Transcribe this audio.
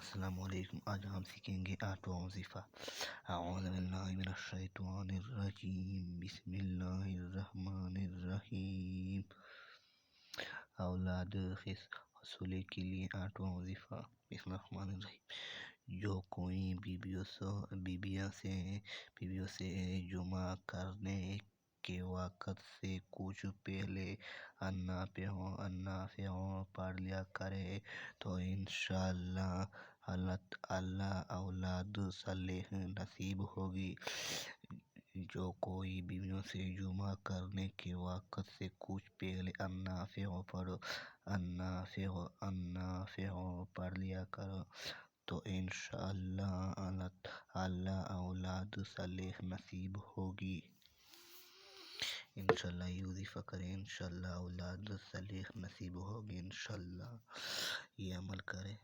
السلام علیکم، آج ہم سیکھیں گے آٹھواں وظیفہ۔ اعوذ باللہ من الشیطان الرجیم، بسم اللہ الرحمن الرحیم۔ اولاد حصول کے لیے آٹھواں وظیفہ۔ بسم اللہ الرحمن الرحیم۔ جو کوئی بیویوں سے جمع کرنے کے وقت سے کچھ پہلے النافع پڑھ لیا کرے تو انشاءاللہ اللہ اولاد صالح نصیب ہوگی۔ جو کوئی بیویوں سے جمع کرنے کے وقت سے کچھ پہلے النافع پڑھ لیا کرے تو انشاءاللہ اللہ اولاد صالح نصیب ہوگی۔ انشاءاللہ یہ وظیفہ کریں، انشاءاللہ اولاد صالح نصیب ہوگی، انشاءاللہ یہ عمل کریں۔